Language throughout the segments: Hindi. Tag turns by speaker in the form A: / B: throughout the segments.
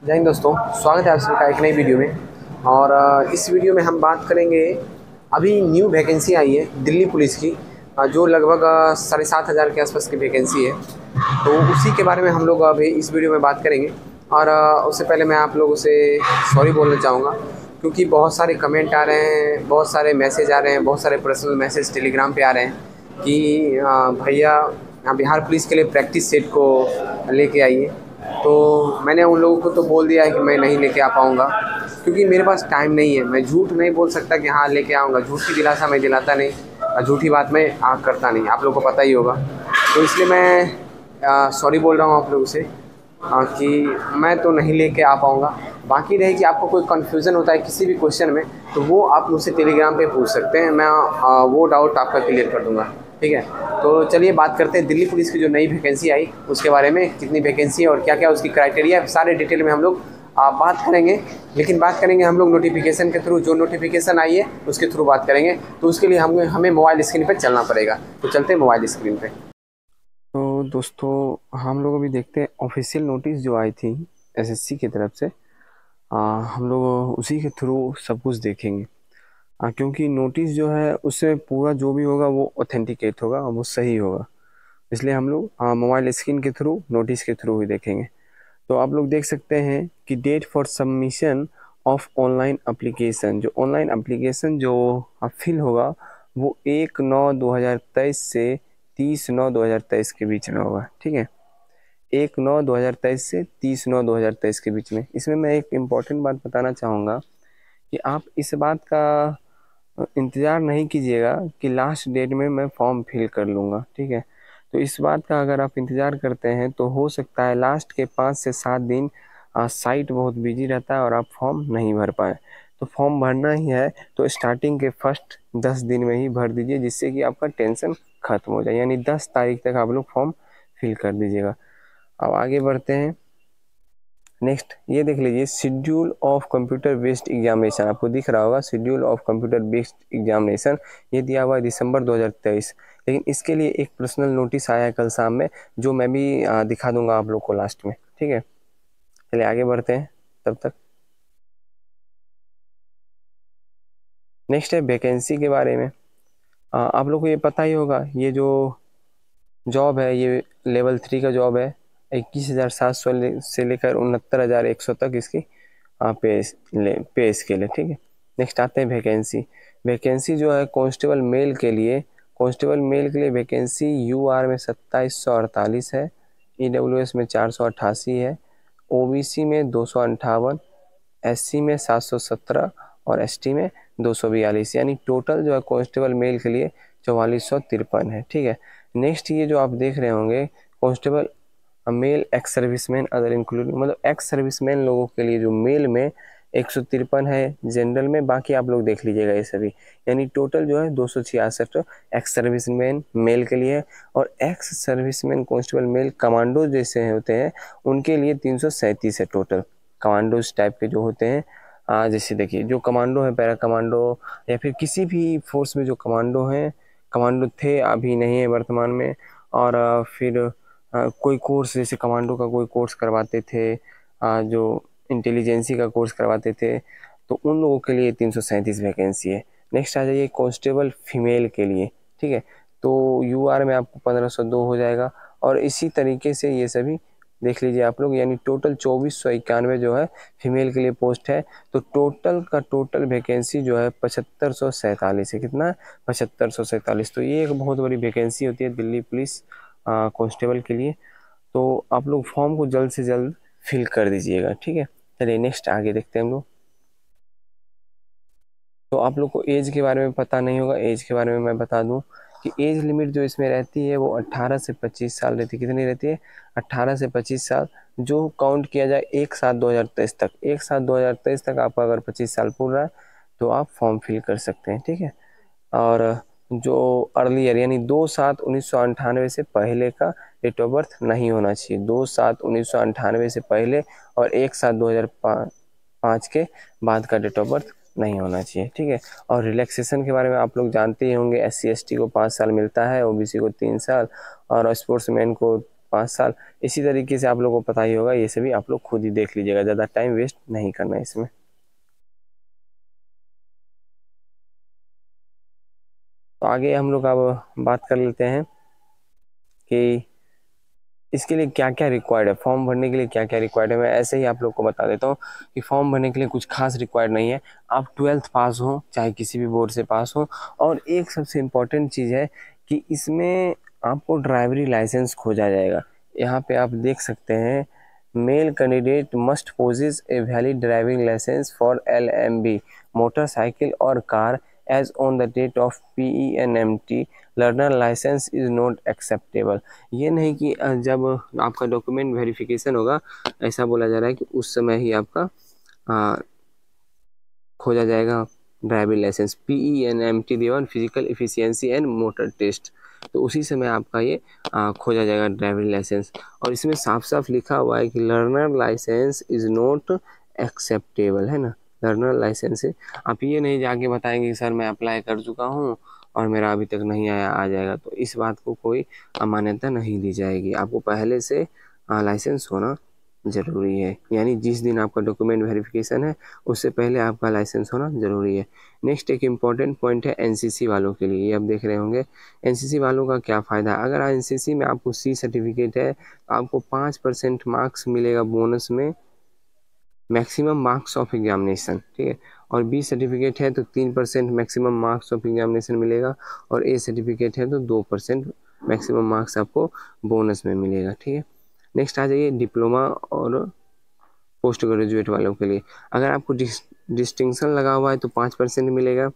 A: जय हिंद दोस्तों, स्वागत है आप सभी का एक नई वीडियो में। और इस वीडियो में हम बात करेंगे, अभी न्यू वैकेंसी आई है दिल्ली पुलिस की, जो लगभग 7,500 के आसपास की वैकेंसी है। तो उसी के बारे में हम लोग अभी इस वीडियो में बात करेंगे। और उससे पहले मैं आप लोगों से सॉरी बोलना चाहूँगा, क्योंकि बहुत सारे कमेंट आ रहे हैं, बहुत सारे मैसेज आ रहे हैं, बहुत सारे पर्सनल मैसेज टेलीग्राम पे आ रहे हैं कि भैया बिहार पुलिस के लिए प्रैक्टिस सेट को लेके आइए। तो मैंने उन लोगों को तो बोल दिया है कि मैं नहीं लेके आ पाऊँगा, क्योंकि मेरे पास टाइम नहीं है। मैं झूठ नहीं बोल सकता कि हाँ लेके आऊँगा, झूठ की दिलासा मैं दिलाता नहीं और झूठी बात मैं करता नहीं, आप लोगों को पता ही होगा। तो इसलिए मैं सॉरी बोल रहा हूँ आप लोगों से कि मैं तो नहीं लेके आ पाऊँगा। बाकी रहे कि आपको कोई कन्फ्यूज़न होता है किसी भी क्वेश्चन में, तो वो आप मुझसे टेलीग्राम पे पूछ सकते हैं, मैं वो डाउट आपका क्लियर कर दूँगा। ठीक है, तो चलिए बात करते हैं दिल्ली पुलिस की जो नई वैकेंसी आई उसके बारे में, कितनी वैकेंसी है और क्या क्या उसकी क्राइटेरिया, सारे डिटेल में हम लोग बात करेंगे। लेकिन बात करेंगे हम लोग नोटिफिकेशन के थ्रू, जो नोटिफिकेशन आई है उसके थ्रू बात करेंगे। तो उसके लिए हमें मोबाइल स्क्रीन पर चलना पड़ेगा, तो चलते हैं मोबाइल स्क्रीन पर। तो दोस्तों हम लोग अभी देखते हैं ऑफिशियल नोटिस जो आई थी एसएससी की तरफ से, हम लोग उसी के थ्रू सब कुछ देखेंगे। क्योंकि नोटिस जो है उससे पूरा जो भी होगा वो ऑथेंटिकेट होगा और वो सही होगा, इसलिए हम लोग मोबाइल स्क्रीन के थ्रू, नोटिस के थ्रू ही देखेंगे। तो आप लोग देख सकते हैं कि date for submission of online application, जो ऑनलाइन एप्लीकेशन जो फिल होगा वो 1/9/2023 से 30/9/2023 के बीच में होगा। ठीक है, 1/9/2023 से 30/9/2023 के बीच में। इसमें मैं एक इम्पॉर्टेंट बात बताना चाहूँगा कि आप इस बात का इंतज़ार नहीं कीजिएगा कि लास्ट डेट में मैं फॉर्म फिल कर लूँगा। ठीक है, तो इस बात का अगर आप इंतज़ार करते हैं तो हो सकता है लास्ट के 5 से 7 दिन साइट बहुत बिजी रहता है और आप फॉर्म नहीं भर पाए। तो फॉर्म भरना ही है तो स्टार्टिंग के फर्स्ट 10 दिन में ही भर दीजिए, जिससे कि आपका टेंशन ख़त्म हो जाए। यानी 10 तारीख तक आप लोग फॉर्म फिल कर दीजिएगा। अब आगे बढ़ते हैं। नेक्स्ट ये देख लीजिए, schedule of computer based examination, आपको दिख रहा होगा schedule of computer based examination, ये दिया हुआ है दिसंबर 2023। लेकिन इसके लिए एक पर्सनल नोटिस आया है कल शाम में, जो मैं भी दिखा दूंगा आप लोग को लास्ट में। ठीक है, चलिए आगे बढ़ते हैं तब तक। नेक्स्ट है वैकेंसी के बारे में। आप लोग को ये पता ही होगा, ये जो जॉब है ये लेवल 3 का जॉब है। 21,700 से लेकर 69,100 तक इसकी पे स्केल है। ठीक है, नेक्स्ट आते हैं वैकेंसी। वैकेंसी जो है कांस्टेबल मेल के लिए वैकेंसी यूआर में 2748 है, ईडब्ल्यूएस में 488 है, ओबीसी में 258, एससी में 717 और एसटी में 242। यानी टोटल जो है कांस्टेबल मेल के लिए 4453 है। ठीक है, नेक्स्ट ये जो आप देख रहे होंगे constable male ex serviceman other including, मतलब एक्स सर्विसमैन लोगों के लिए जो मेल में 153 है, जनरल में बाकी आप लोग देख लीजिएगा ये सभी। यानी टोटल जो है 266 एक्स सर्विसमैन मेल के लिए है। और ex serviceman constable male commando जैसे होते हैं उनके लिए 337 है टोटल। कमांडोज टाइप के जो होते हैं, जैसे देखिए जो कमांडो है, पैरा कमांडो या फिर किसी भी फोर्स में जो कमांडो हैं, कमांडो थे अभी नहीं है वर्तमान में। और फिर कोई कोर्स जैसे कमांडो का कोई कोर्स करवाते थे, जो इंटेलिजेंसी का कोर्स करवाते थे, तो उन लोगों के लिए 337 वैकेंसी है। नेक्स्ट आ जाइए कांस्टेबल फीमेल के लिए। ठीक है, तो यूआर में आपको 1502 हो जाएगा। और इसी तरीके से ये सभी देख लीजिए आप लोग, यानी टोटल 2491 जो है फीमेल के लिए पोस्ट है। तो टोटल का टोटल वैकेंसी जो है 7547 है। कितना है? 7547। तो ये एक बहुत बड़ी वैकेंसी होती है दिल्ली पुलिस कांस्टेबल के लिए। तो आप लोग फॉर्म को जल्द से जल्द फिल कर दीजिएगा। ठीक है, चलिए नेक्स्ट आगे देखते हैं हम लोग। तो आप लोग को एज के बारे में पता नहीं होगा, एज के बारे में मैं बता दूं कि एज लिमिट जो इसमें रहती है वो 18 से 25 साल रहती है। कितनी रहती है? 18 से 25 साल, जो काउंट किया जाए 1/7/2023 तक। 1/7/2023 तक आपका अगर 25 साल पूरा रहा है तो आप फॉर्म फिल कर सकते हैं। ठीक है, और जो अर्लियर यानी 2/7/1998 से पहले का डेट ऑफ बर्थ नहीं होना चाहिए। 2/7/1998 से पहले और 1/7/2005 के बाद का डेट ऑफ बर्थ नहीं होना चाहिए। ठीक है, और रिलैक्सेशन के बारे में आप लोग जानते ही होंगे, SC ST को 5 साल मिलता है, OBC को 3 साल और स्पोर्ट्समैन को
B: 5 साल। इसी तरीके से आप लोगों को पता ही होगा, ये सभी आप लोग खुद ही देख लीजिएगा, ज़्यादा टाइम वेस्ट नहीं करना है इसमें। तो आगे हम लोग अब बात कर लेते हैं कि इसके लिए क्या क्या रिक्वायर्ड है, फॉर्म भरने के लिए क्या क्या रिक्वायर्ड है। मैं ऐसे ही आप लोग को बता देता हूँ कि फॉर्म भरने के लिए कुछ खास रिक्वायर्ड नहीं है। आप 12th पास हो, चाहे किसी भी बोर्ड से पास हो, और एक सबसे इम्पॉर्टेंट चीज़ है कि इसमें आपको ड्राइवरी लाइसेंस खोजा जाएगा। यहाँ पे आप देख सकते हैं, male candidate must possess a valid driving licence for LMB motorcycle और car as on the date of PENMT learner licence is not acceptable. ये नहीं कि जब आपका डॉक्यूमेंट वेरिफिकेशन होगा, ऐसा बोला जा रहा है कि उस समय ही आपका खोजा जाएगा ड्राइविंग लाइसेंस। PENMT देवन physical efficiency and motor test, तो उसी समय आपका ये खोजा जाएगा ड्राइविंग लाइसेंस। और इसमें साफ साफ लिखा हुआ है कि learner licence is not acceptable, है ना। लर्नर लाइसेंस है, आप ये नहीं जाके बताएंगे कि सर मैं अप्लाई कर चुका हूँ और मेरा अभी तक नहीं आया, आ जाएगा, तो इस बात को कोई मान्यता नहीं दी जाएगी। आपको पहले से लाइसेंस होना ज़रूरी है, यानी जिस दिन आपका डॉक्यूमेंट वेरिफिकेशन है उससे पहले आपका लाइसेंस होना ज़रूरी है। नेक्स्ट एक इम्पॉर्टेंट पॉइंट है NCC वालों के लिए। ये आप देख रहे होंगे NCC वालों का क्या फ़ायदा है। अगर NCC में आपको C सर्टिफिकेट है तो आपको 5% मार्क्स मिलेगा बोनस में, मैक्सिमम मार्क्स ऑफ एग्जामिनेशन, ठीक है। और B सर्टिफिकेट है तो 3% मैक्सिमम मार्क्स ऑफ एग्जामिनेशन मिलेगा, और A सर्टिफिकेट है तो 2% मैक्सिमम मार्क्स आपको बोनस में मिलेगा, ठीक है। नेक्स्ट आ जाइए डिप्लोमा और पोस्ट ग्रेजुएट वालों के लिए। अगर आपको डिस्टिंक्शन लगा हुआ है तो 5% मिलेगा।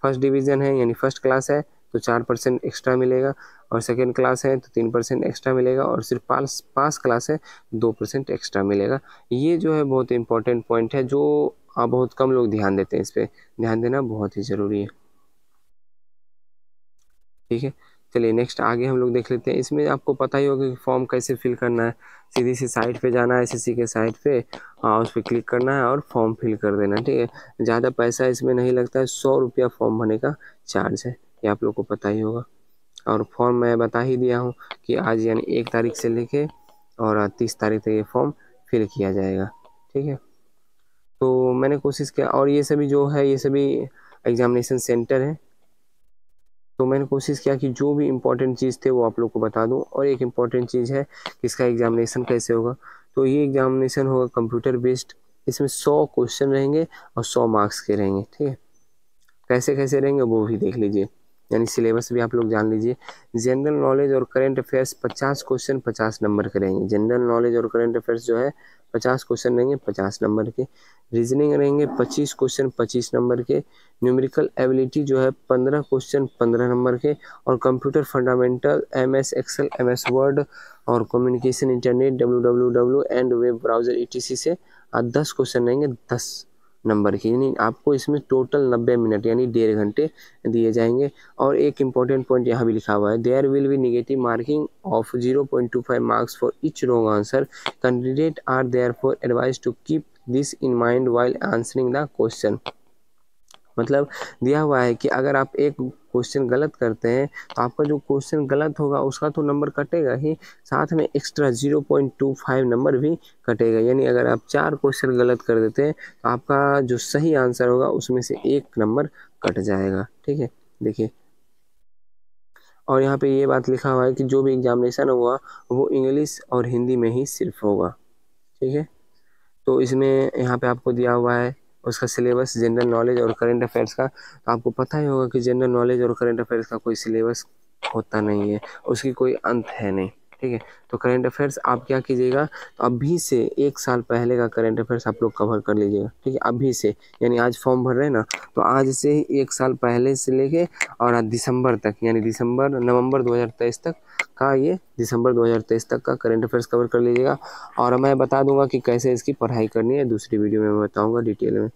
B: फर्स्ट डिवीज़न है यानी फर्स्ट क्लास है तो 4% एक्स्ट्रा मिलेगा, और सेकेंड क्लास है तो 3% एक्स्ट्रा मिलेगा, और सिर्फ पास क्लास है 2% एक्स्ट्रा मिलेगा। ये जो है बहुत इंपॉर्टेंट पॉइंट है, जो बहुत कम लोग ध्यान देते हैं। इस पर ध्यान देना बहुत ही ज़रूरी है, ठीक है। चलिए नेक्स्ट आगे हम लोग देख लेते हैं। इसमें आपको पता ही होगा कि फॉर्म कैसे फिल करना है। सीधी सी साइट पे जाना है, SSC के साइट पे, उस पर क्लिक करना है और फॉर्म फिल कर देना, ठीक है। ज़्यादा पैसा इसमें नहीं लगता है, 100 रुपया फॉर्म भरने का चार्ज है, ये आप लोग को पता ही होगा। और फॉर्म मैं बता ही दिया हूँ कि आज यानी 1 तारीख से लेके और 30 तारीख तक ये फॉर्म फिल किया जाएगा, ठीक है। तो मैंने कोशिश किया, और ये सभी जो है ये सभी एग्जामिनेशन सेंटर है, तो मैंने कोशिश किया कि जो भी इम्पोर्टेंट चीज़ थे वो आप लोग को बता दूं। और एक इम्पॉर्टेंट चीज़ है कि इसका एग्जामिनेशन कैसे होगा। तो ये एग्जामिनेशन होगा कंप्यूटर बेस्ड। इसमें 100 क्वेश्चन रहेंगे और 100 मार्क्स के रहेंगे, ठीक है। कैसे कैसे रहेंगे वो भी देख लीजिए, यानी सिलेबस भी आप लोग जान लीजिए। जनरल नॉलेज और करंट अफेयर्स 50 क्वेश्चन 50 नंबर के रहेंगे। जनरल नॉलेज और करंट अफेयर्स जो है 50 क्वेश्चन रहेंगे 50 नंबर के। रीजनिंग रहेंगे 25 क्वेश्चन 25 नंबर के। न्यूमेरिकल एबिलिटी जो है 15 क्वेश्चन 15 नंबर के। और computer fundamental MS excel MS word और communication internet WWW and web browser ETC से 10 क्वेश्चन रहेंगे 10 नंबर की। यानी आपको इसमें टोटल 90 मिनट यानी 1.5 घंटे दिए जाएंगे। और एक इम्पॉर्टेंट पॉइंट यहाँ भी लिखा हुआ है, there will be negative marking of 0.25 marks for each wrong answer. Candidate are therefore advised to keep this in mind while answering the question. मतलब दिया हुआ है कि अगर आप एक क्वेश्चन गलत करते हैं तो आपका जो क्वेश्चन गलत होगा उसका तो नंबर कटेगा ही, साथ में एक्स्ट्रा 0.25 नंबर भी कटेगा। यानी अगर आप 4 क्वेश्चन गलत कर देते हैं तो आपका जो सही आंसर होगा उसमें से 1 नंबर कट जाएगा, ठीक है। देखिए, और यहाँ पे ये बात लिखा हुआ है कि जो भी एग्जामिनेशन होगा वो इंग्लिश और हिंदी में ही सिर्फ होगा, ठीक है। तो इसमें यहाँ पे आपको दिया हुआ है उसका सिलेबस जनरल नॉलेज और करंट अफेयर्स का। तो आपको पता ही होगा कि जनरल नॉलेज और करंट अफेयर्स का कोई सिलेबस होता नहीं है, उसकी कोई अंत है नहीं, ठीक है। तो करंट अफेयर्स आप क्या कीजिएगा, तो अभी से 1 साल पहले का करंट अफेयर्स आप लोग कवर कर लीजिएगा, ठीक है। अभी से यानी आज फॉर्म भर रहे हैं ना, तो आज से ही 1 साल पहले से लेके और दिसंबर तक, यानी नवंबर 2023 तक का, ये दिसंबर 2023 तक का करंट अफेयर्स कवर कर लीजिएगा। और मैं बता दूंगा कि कैसे इसकी पढ़ाई करनी है, दूसरी वीडियो में मैं बताऊंगा डिटेल में।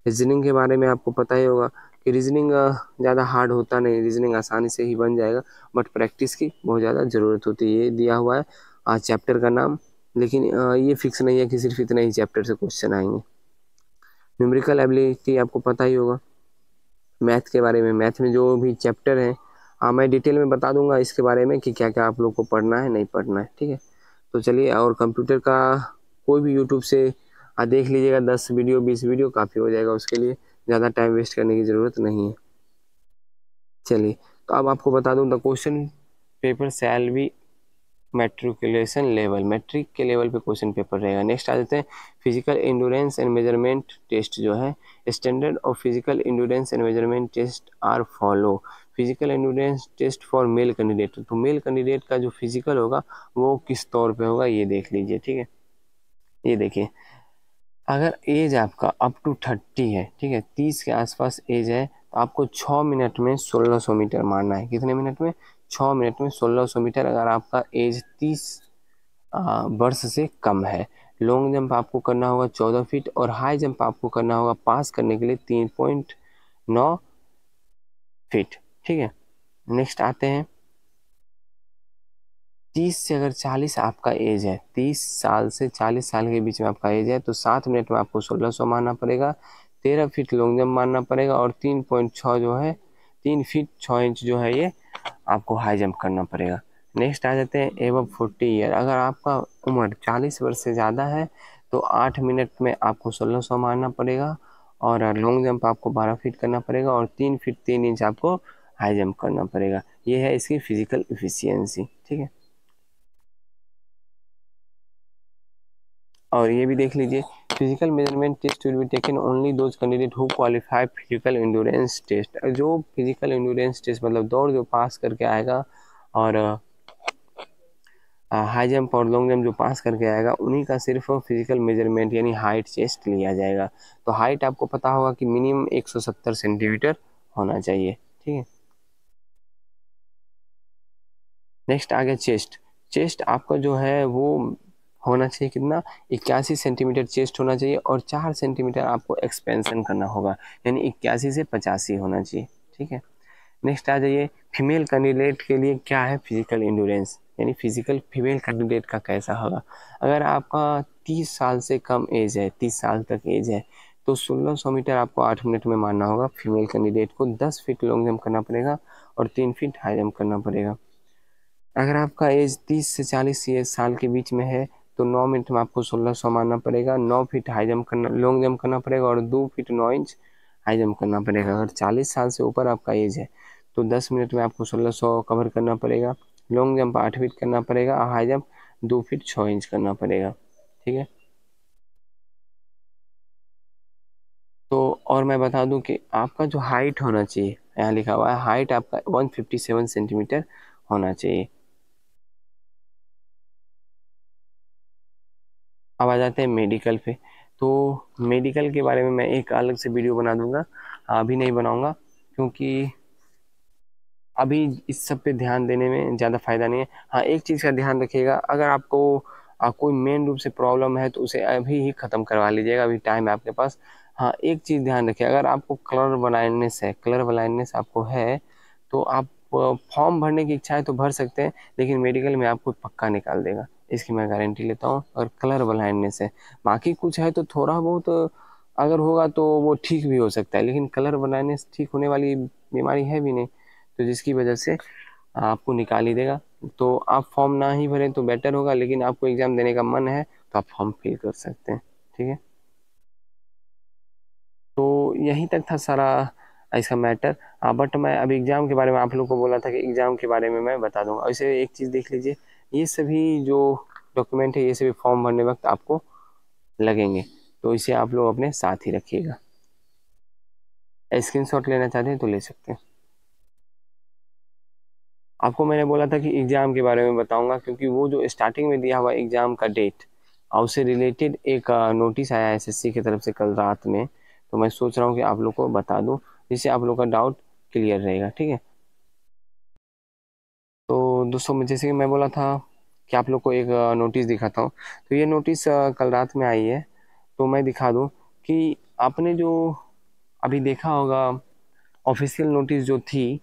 B: रीजनिंग के बारे में आपको पता ही होगा कि रीजनिंग ज़्यादा हार्ड होता नहीं, रीजनिंग आसानी से ही बन जाएगा, बट प्रैक्टिस की बहुत ज़्यादा ज़रूरत होती है। ये दिया हुआ है चैप्टर का नाम, लेकिन ये फिक्स नहीं है कि सिर्फ इतने ही चैप्टर से क्वेश्चन आएंगे। न्यूमेरिकल एबिलिटी आपको पता ही होगा। मैथ के बारे में, मैथ में जो भी चैप्टर हैं हाँ, मैं डिटेल में बता दूंगा इसके बारे में कि क्या क्या आप लोग को पढ़ना है, नहीं पढ़ना है, ठीक है। तो चलिए, और कंप्यूटर का कोई भी यूट्यूब से देख लीजिएगा, 10 वीडियो 20 वीडियो काफ़ी हो जाएगा, उसके लिए ज़्यादा टाइम वेस्ट करने की ज़रूरत नहीं है। चलिए, तो अब आपको बता दूं, the question paper shall be matriculation level, matric के लेवल पे क्वेश्चन पेपर रहेगा। नेक्स्ट आ जाते हैं physical endurance and measurement test जो है, standard of physical endurance and measurement test are follow. Physical endurance test for male candidate, तो मेल कैंडिडेट का जो फिजिकल होगा वो किस तौर पे होगा ये देख लीजिए, ठीक है। ये देखिए, अगर एज आपका अप टू 30 है, ठीक है, 30 के आसपास एज है, तो आपको 6 मिनट में 1600 मीटर मारना है। कितने मिनट में? 6 मिनट में 1600 मीटर, अगर आपका एज 30 वर्ष से कम है। लॉन्ग जंप आपको करना होगा 14 फीट, और हाई जंप आपको करना होगा पास करने के लिए 3.9 फीट, ठीक है। नेक्स्ट आते हैं, 30 से अगर 40 आपका एज है, 30 साल से 40 साल के बीच में आपका एज है, तो 7 मिनट में आपको 1600 मारना पड़ेगा, 13 फीट लॉन्ग जंप मारना पड़ेगा, और 3.6 जो है 3 फीट 6 इंच जो है ये आपको हाई जंप करना पड़ेगा। नेक्स्ट आ जाते हैं एबव 40 ईयर, अगर आपका उम्र 40 वर्ष से ज़्यादा है तो 8 मिनट में आपको 1600 मारना पड़ेगा, और लॉन्ग जंप आपको 12 फीट करना पड़ेगा, और 3 फीट 3 इंच आपको हाई जंप करना पड़ेगा। ये है इसकी फिजिकल इफिशियंसी, ठीक है। और ये भी देख लीजिए, physical measurement test will be taken only those candidate who qualify physical endurance test. जो फिजिकल इंड्योरेंस टेस्ट मतलब दौड़ जो पास करके आएगा, और हाई जंप और लॉन्ग जंप जो पास करके आएगा, उन्हीं का सिर्फ फिजिकल मेजरमेंट यानी हाइट चेस्ट लिया जाएगा। तो हाइट आपको पता होगा कि मिनिमम 170 सेंटीमीटर होना चाहिए, ठीक है। नेक्स्ट आ गया चेस्ट। चेस्ट आपका जो है वो होना चाहिए कितना? 81 सेंटीमीटर चेस्ट होना चाहिए, और 4 सेंटीमीटर आपको एक्सपेंशन करना होगा, यानी 81 से 85 होना चाहिए, ठीक है। नेक्स्ट आ जाइए, फीमेल कैंडिडेट के लिए क्या है फिजिकल इंड्योरेंस, यानी फिजिकल फीमेल कैंडिडेट का कैसा होगा। अगर आपका 30 साल से कम एज है, 30 साल तक एज है, तो 1600 मीटर आपको 8 मिनट में मारना होगा। फीमेल कैंडिडेट को 10 फीट लॉन्ग जंप करना पड़ेगा, और 3 फीट हाई जंप करना पड़ेगा। अगर आपका एज 30 से 40 साल के बीच में है, तो 9 मिनट में आपको 1600 मारना पड़ेगा, 9 फीट हाई जंप करना, लॉन्ग जंप करना पड़ेगा, और 2 फीट 9 इंच हाई जंप करना पड़ेगा। अगर 40 साल से ऊपर आपका एज है, तो 10 मिनट में आपको 1600 कवर करना पड़ेगा, लॉन्ग जंप 8 फीट करना पड़ेगा, और हाई जंप 2 फीट 6 इंच करना पड़ेगा, ठीक है। तो और मैं बता दूं कि आपका जो हाइट होना चाहिए, यहाँ लिखा हुआ है हाइट आपका 157 सेंटीमीटर होना चाहिए। अब आ जाते हैं मेडिकल पे। तो मेडिकल के बारे में मैं एक अलग से वीडियो बना दूंगा, अभी नहीं बनाऊंगा, क्योंकि अभी इस सब पे ध्यान देने में ज़्यादा फायदा नहीं है। हाँ, एक चीज़ का ध्यान रखिएगा, अगर आपको कोई मेन रूप से प्रॉब्लम है तो उसे अभी ही ख़त्म करवा लीजिएगा, अभी टाइम है आपके पास। हाँ, एक चीज़ ध्यान रखिए, अगर आपको कलर ब्लाइंडनेस है, कलर ब्लाइंडनेस आपको है, तो आप फॉर्म भरने की इच्छा है तो भर सकते हैं, लेकिन मेडिकल में आपको पक्का निकाल देगा, इसकी मैं गारंटी लेता हूँ। और कलर ब्लाइंडनेस है, बाकी कुछ है तो थोड़ा बहुत अगर होगा तो वो ठीक भी हो सकता है, लेकिन कलर ब्लाइंडनेस ठीक होने वाली बीमारी है भी नहीं, तो जिसकी वजह से आपको निकाल ही देगा। तो आप फॉर्म ना ही भरें तो बेटर होगा, लेकिन आपको एग्ज़ाम देने का मन है तो आप फॉर्म फिल कर सकते हैं, ठीक है। तो यहीं तक था सारा इसका मैटर। बट मैं अभी एग्ज़ाम के बारे में आप लोग को बोला था कि एग्ज़ाम के बारे में मैं बता दूंगा। वैसे एक चीज़ देख लीजिए, ये सभी जो डॉक्यूमेंट है ये सभी फॉर्म भरने वक्त आपको लगेंगे, तो इसे आप लोग अपने साथ ही रखिएगा। स्क्रीनशॉट लेना चाहते हैं तो ले सकते हैं। आपको मैंने बोला था कि एग्ज़ाम के बारे में बताऊंगा, क्योंकि वो जो स्टार्टिंग में दिया हुआ एग्ज़ाम का डेट और उससे रिलेटेड एक नोटिस आया एसएससी की तरफ से कल रात में, तो मैं सोच रहा हूँ कि आप लोग को बता दूँ, जिससे आप लोग का डाउट क्लियर रहेगा, ठीक है। तो दोस्तों, जैसे कि मैं बोला था कि आप लोग को एक नोटिस दिखाता हूँ, तो ये नोटिस कल रात में आई है, तो मैं दिखा दूँ कि आपने जो अभी देखा होगा ऑफिशियल नोटिस जो थी,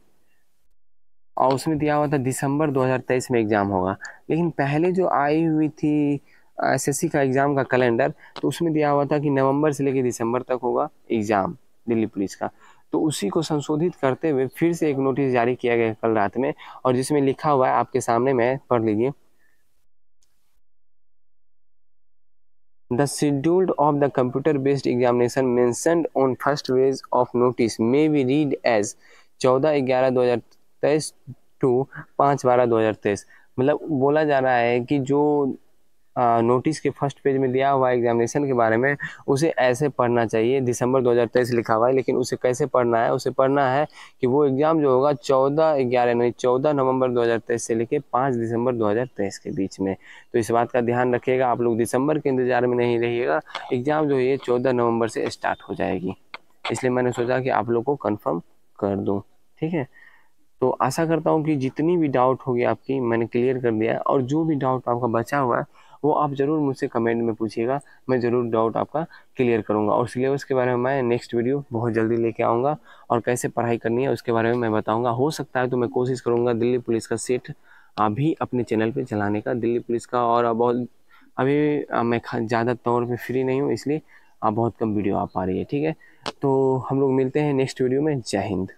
B: और उसमें दिया हुआ था दिसंबर 2023 में एग्ज़ाम होगा, लेकिन पहले जो आई हुई थी एसएससी का एग्ज़ाम का कैलेंडर, तो उसमें दिया हुआ था कि नवंबर से लेकर दिसंबर तक होगा एग्ज़ाम दिल्ली पुलिस का। तो उसी को संशोधित करते हुए फिर से एक नोटिस जारी किया गया कल रात में, और जिसमें लिखा हुआ है आपके सामने, मैं पढ़ लीजिए। The schedule of the computer-based examination mentioned on first page of notice may be read as 14/11/2023 to 5/12/2023। मतलब बोला जा रहा है कि जो नोटिस के फर्स्ट पेज में दिया हुआ एग्जामिनेशन के बारे में उसे ऐसे पढ़ना चाहिए। दिसंबर 2023 लिखा हुआ है, लेकिन उसे कैसे पढ़ना है? उसे पढ़ना है कि वो एग्ज़ाम जो होगा 14 नवंबर 2023 से लेके 5 दिसंबर 2023 के बीच में। तो इस बात का ध्यान रखिएगा, आप लोग दिसंबर के इंतजार में नहीं रहिएगा। एग्ज़ाम जो है ये 14 नवंबर से स्टार्ट हो जाएगी, इसलिए मैंने सोचा कि आप लोग को कन्फर्म कर दूँ। ठीक है, तो आशा करता हूँ कि जितनी भी डाउट होगी आपकी मैंने क्लियर कर दिया है, और जो भी डाउट आपका बचा हुआ है वो आप ज़रूर मुझसे कमेंट में पूछिएगा, मैं ज़रूर डाउट आपका क्लियर करूँगा। और सिलेबस के बारे में मैं नेक्स्ट वीडियो बहुत जल्दी लेके आऊँगा, और कैसे पढ़ाई करनी है उसके बारे में मैं बताऊँगा। हो सकता है तो मैं कोशिश करूँगा दिल्ली पुलिस का सेट अभी अपने चैनल पे चलाने का, दिल्ली पुलिस का। और बहुत अभी मैं ज़्यादा तौर पे फ्री नहीं हूँ, इसलिए बहुत कम वीडियो आ पा रही है। ठीक है, तो हम लोग मिलते हैं नेक्स्ट वीडियो में। जय हिंद।